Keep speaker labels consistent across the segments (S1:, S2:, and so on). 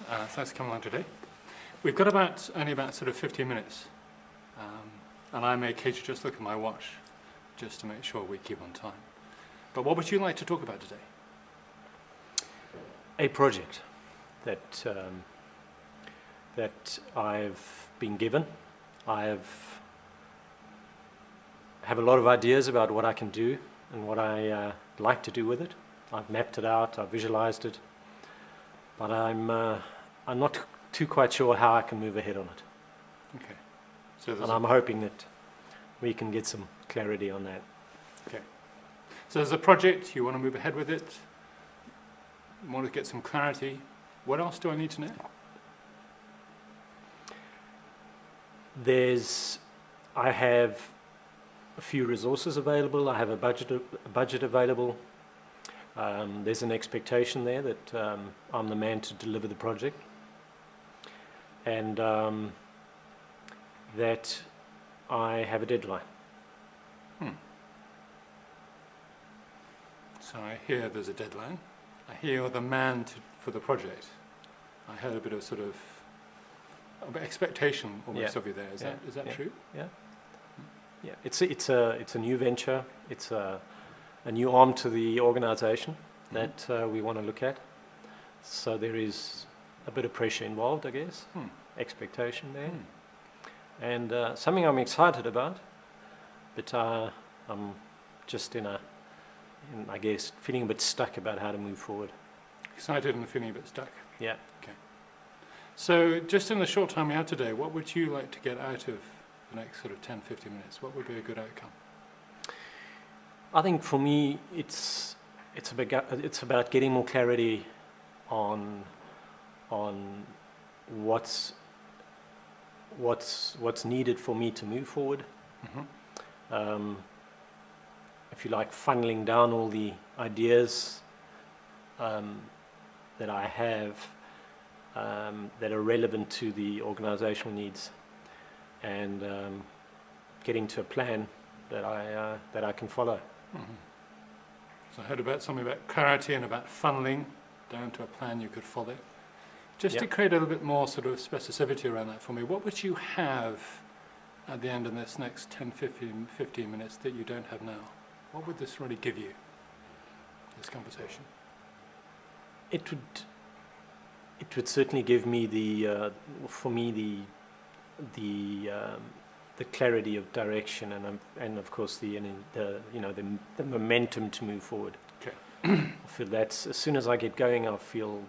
S1: Thanks for coming along today. We've got only about sort of 15 minutes, and I may occasionally just look at my watch just to make sure we keep on time. But what would you like to talk about today?
S2: A project that that I've been given. I have a lot of ideas about what I can do and what I like to do with it. I've mapped it out, I've visualized it, but I'm not too quite sure how I can move ahead on it.
S1: Okay. So
S2: and I'm hoping that we can get some clarity on that.
S1: Okay. So there's a project, you want to move ahead with it, you want to get some clarity. What else do I need to know?
S2: I have a few resources available, I have a budget available. There's an expectation there that I'm the man to deliver the project, and that I have a deadline.
S1: So I hear there's a deadline. I hear you're the man for the project. I heard a bit of sort of expectation almost of you there. Is that true?
S2: Yeah. Yeah. It's a new venture. It's a new arm to the organisation that we want to look at. So there is a bit of pressure involved, I guess. Expectation there, and something I'm excited about. But I'm just I guess, feeling a bit stuck about how to move forward.
S1: Excited and feeling a bit stuck?
S2: Yeah.
S1: Okay. So just in the short time we have today, what would you like to get out of the next sort of 10, 15 minutes? What would be a good outcome?
S2: I think for me, it's about getting more clarity on what's needed for me to move forward. If you like, funneling down all the ideas that I have that are relevant to the organizational needs, and getting to a plan that I can follow.
S1: So I heard about something about clarity and about funneling down to a plan you could follow. Just to create a little bit more sort of specificity around that for me, what would you have at the end of this next 10, 15 minutes that you don't have now? What would this really give you, this conversation?
S2: It would certainly give me the clarity of direction, and of course the momentum to move forward.
S1: Okay.
S2: I feel that as soon as I get going, I feel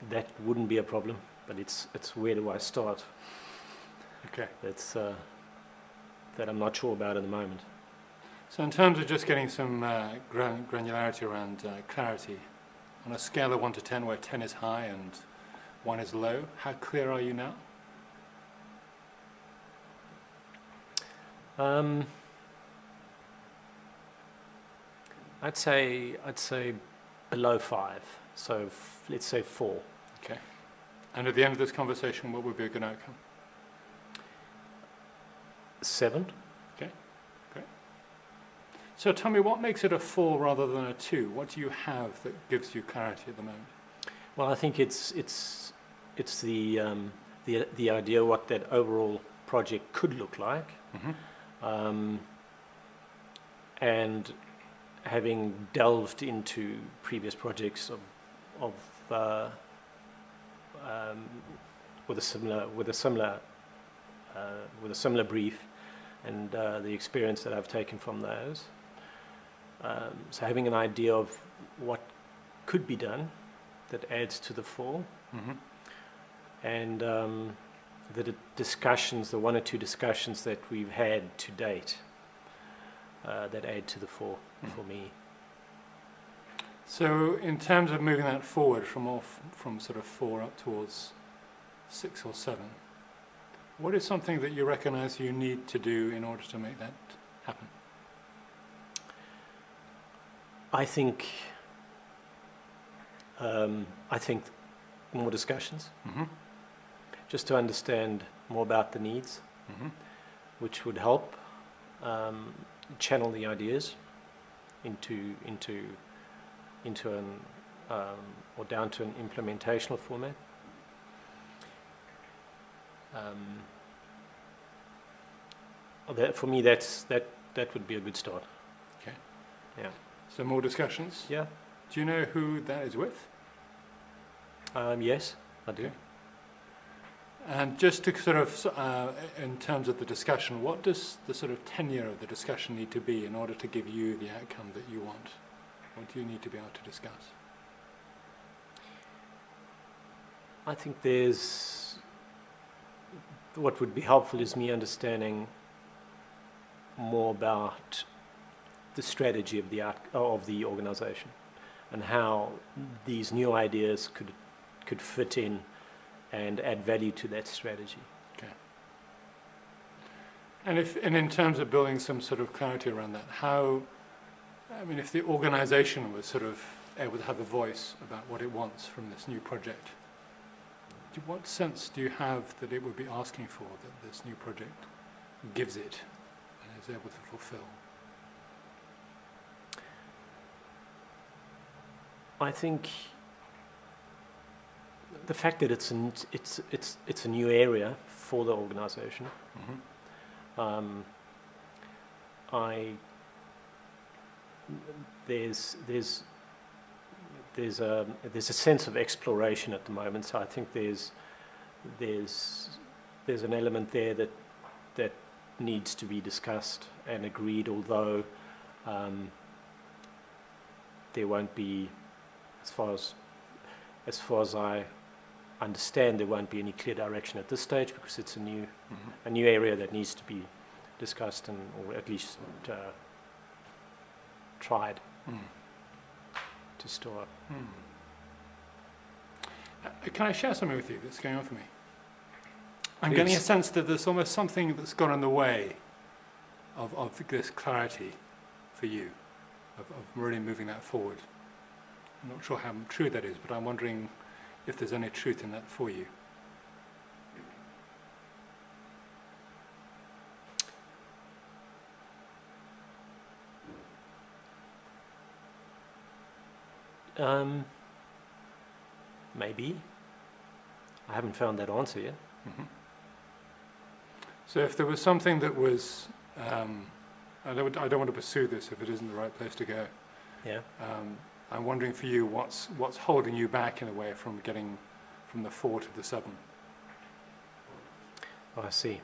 S2: that wouldn't be a problem. But it's where do I start?
S1: Okay.
S2: That I'm not sure about at the moment.
S1: So in terms of just getting some granularity around clarity, on a scale of 1 to 10, where 10 is high and 1 is low, how clear are you now?
S2: I'd say below 5. So let's say 4.
S1: Okay. And at the end of this conversation, what would be a good outcome?
S2: 7.
S1: Okay. Great. So tell me, what makes it a 4 rather than a 2? What do you have that gives you clarity at the moment?
S2: Well, I think it's the idea what that overall project could look like, and having delved into previous projects with a similar brief, and the experience that I've taken from those. So having an idea of what could be done that adds to the 4, and the one or two discussions that we've had to date that add to the 4 for me.
S1: So in terms of moving that forward from sort of 4 up towards 6 or 7, what is something that you recognize you need to do in order to make that happen?
S2: I think more discussions, just to understand more about the needs, which would help channel the ideas into an or down to an implementational format. For me, that would be a good start.
S1: Okay.
S2: Yeah.
S1: So more discussions?
S2: Yeah.
S1: Do you know who that is with?
S2: Yes, I do.
S1: Okay. And just to sort of, in terms of the discussion, what does the sort of tenure of the discussion need to be in order to give you the outcome that you want? What do you need to be able to discuss?
S2: I think what would be helpful is me understanding more about the strategy of the organization and how these new ideas could fit in and add value to that strategy.
S1: Okay. And in terms of building some sort of clarity around that, if the organization was sort of able to have a voice about what it wants from this new project, what sense do you have that it would be asking for that this new project gives it and is able to fulfill?
S2: I think the fact that it's a new area for the organization.
S1: Mm-hmm.
S2: There's a sense of exploration at the moment. So I think there's an element there that needs to be discussed and agreed. Although there won't be, as far as I understand, there won't be any clear direction at this stage because it's a new area that needs to be discussed or at least tried to start.
S1: Can I share something with you that's going on for me? I'm
S2: Please.
S1: getting a sense that there's almost something that's got in the way of this clarity for you, of really moving that forward. I'm not sure how true that is, but I'm wondering if there's any truth in that for you.
S2: Maybe. I haven't found that answer yet.
S1: Mm-hmm. So if there was something that was, I don't want to pursue this if it isn't the right place to go.
S2: Yeah.
S1: I'm wondering for you, what's holding you back in a way from getting from the 4 to the 7?
S2: Oh, I see.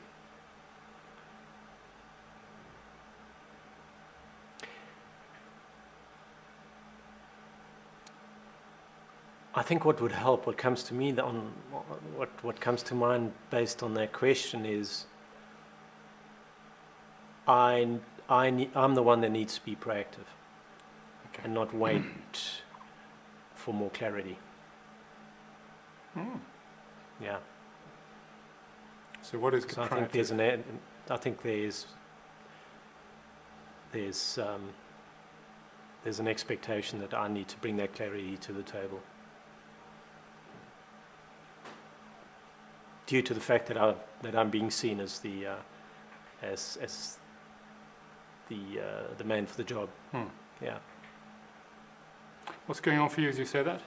S2: I think what would help, what comes to me what comes to mind based on that question is, I'm the one that needs to be proactive.
S1: Okay.
S2: And not wait for more clarity. Yeah.
S1: So what is
S2: So I
S1: proactive?
S2: think there's an expectation that I need to bring that clarity to the table. Due to the fact that I'm being seen as the man for the job. Yeah.
S1: What's going on for you as you say that?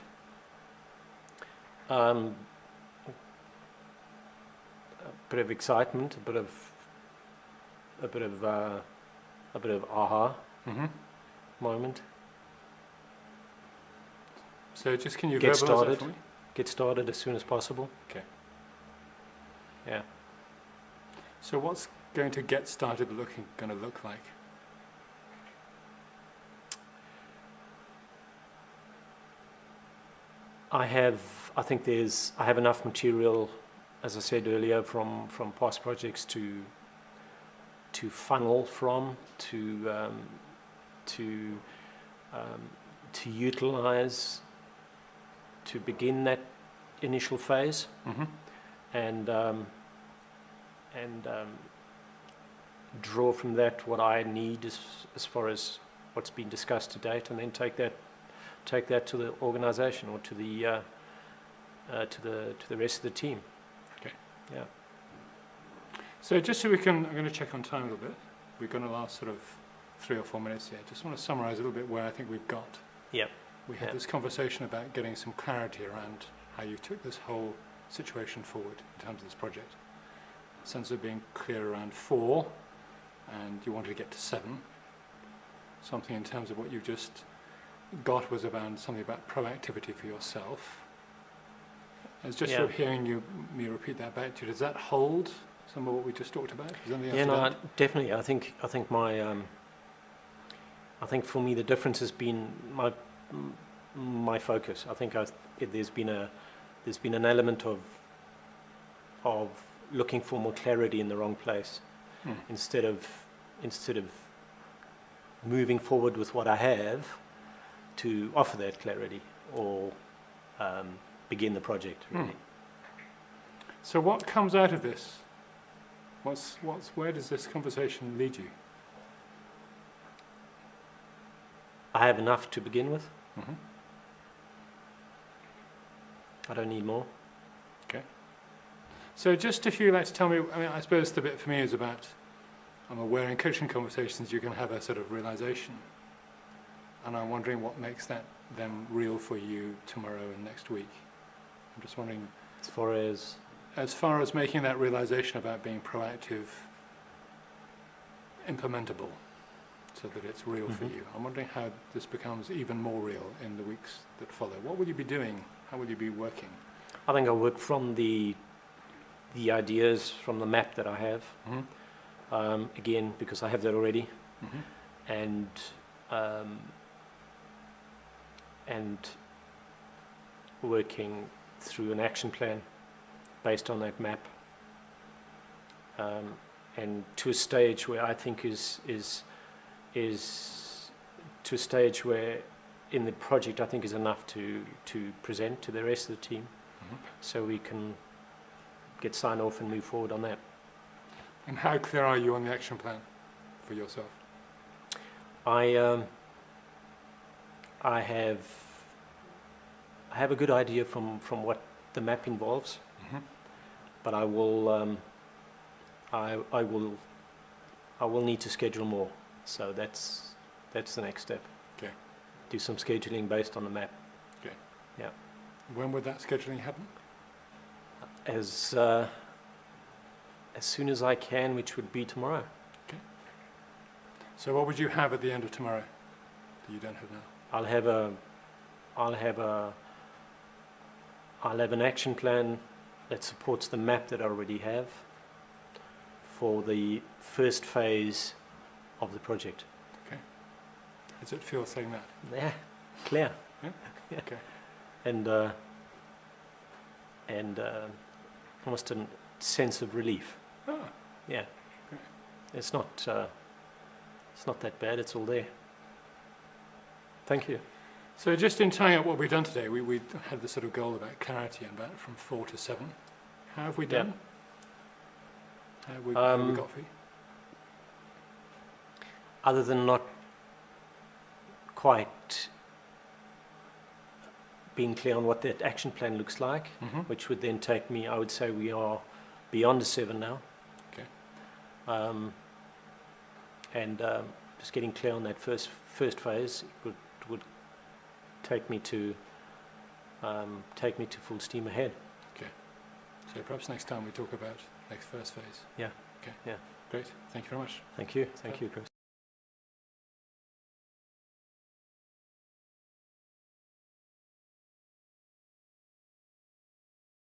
S2: A bit of excitement, a bit of aha moment.
S1: So just can you
S2: Get
S1: verbalize
S2: started.
S1: that for me?
S2: Get started as soon as possible.
S1: Okay.
S2: Yeah.
S1: So what's going to get started going to look like?
S2: I have enough material, as I said earlier, from past projects to funnel from, to utilize, to begin that initial phase, and draw from that what I need as far as what's been discussed to date, and then take that to the organization or to the rest of the team.
S1: Okay.
S2: Yeah.
S1: So just so I'm going to check on time a little bit. We're going to last sort of 3 or 4 minutes here. Just want to summarize a little bit where I think we've got.
S2: Yeah.
S1: We had this conversation about getting some clarity around how you took this whole situation forward in terms of this project. sense of being clear around 4, and you wanted to get to 7. Something in terms of what you just got was about something about proactivity for yourself. It's just sort of hearing me repeat that back to you. Does that hold some of what we just talked about? Is there anything else to add?
S2: Definitely. I think for me the difference has been my focus. I think there's been an element of looking for more clarity in the wrong place, instead of moving forward with what I have to offer that clarity or begin the project, really.
S1: So what comes out of this? Where does this conversation lead you?
S2: I have enough to begin with.
S1: Mm-hmm.
S2: I don't need more.
S1: Okay. So just if you'd like to tell me, I suppose the bit for me is about, I'm aware in coaching conversations you can have a sort of realization, and I'm wondering what makes that then real for you tomorrow and next week. I'm just wondering, as far as making that realization about being proactive implementable so that it's real for you, I'm wondering how this becomes even more real in the weeks that follow. What will you be doing? How will you be working?
S2: I think I'll work from the ideas from the map that I have, again, because I have that already, and working through an action plan based on that map, and to a stage where I think is to a stage where in the project I think is enough to present to the rest of the team, so we can get sign off and move forward on that.
S1: And how clear are you on the action plan for yourself?
S2: I have a good idea from what the map involves, but I will need to schedule more. So that's the next step.
S1: Okay.
S2: Do some scheduling based on the map.
S1: Okay.
S2: Yeah.
S1: When would that scheduling happen?
S2: As soon as I can, which would be tomorrow.
S1: Okay. So what would you have at the end of tomorrow that you don't have now?
S2: I'll have an action plan that supports the map that I already have for the first phase of the project.
S1: Okay. How does it feel saying that?
S2: Yeah, clear.
S1: Yeah? Okay.
S2: And almost a sense of relief.
S1: Ah.
S2: Yeah.
S1: Okay.
S2: It's not that bad. It's all there. Thank you.
S1: So just in tying up what we've done today, we had this sort of goal about clarity and about from 4 to 7. How have we done? How have we got for you?
S2: Other than not quite being clear on what that action plan looks like, which would then take me, I would say we are beyond a 7 now.
S1: Okay.
S2: Just getting clear on that first phase would take me to full steam ahead.
S1: Okay. So perhaps next time we talk about next first phase.
S2: Yeah.
S1: Okay.
S2: Yeah.
S1: Great. Thank you very much.
S2: Thank you. Thank you, Chris.